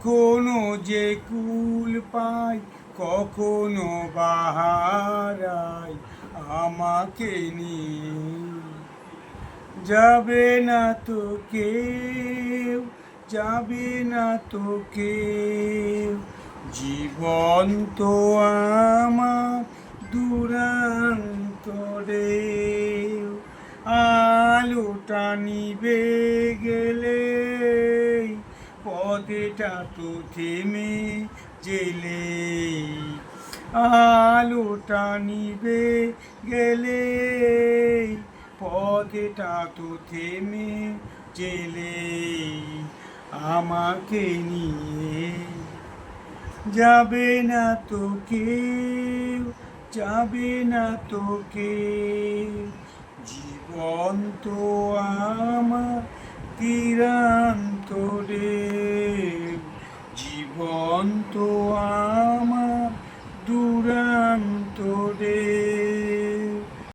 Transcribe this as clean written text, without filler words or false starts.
কখনো যে কুল পাই, কখনো বাহারায় আমাকে নিয়ে। যাবে না তো কেউ, যাবে না তো কেউ, জীবন তো আমার দূরান্তরে। আলোটা নিভে গেলে পথটা তো থেমে জেলে। আলোটা নিভে গেলে পথটা তো থেমে জেলে। আমাকে নিয়ে যাবে না তো কেউ, যাবে না তো কেউ, জীবন তো আমার চিরান্তরে। জীবন তো আমার দূর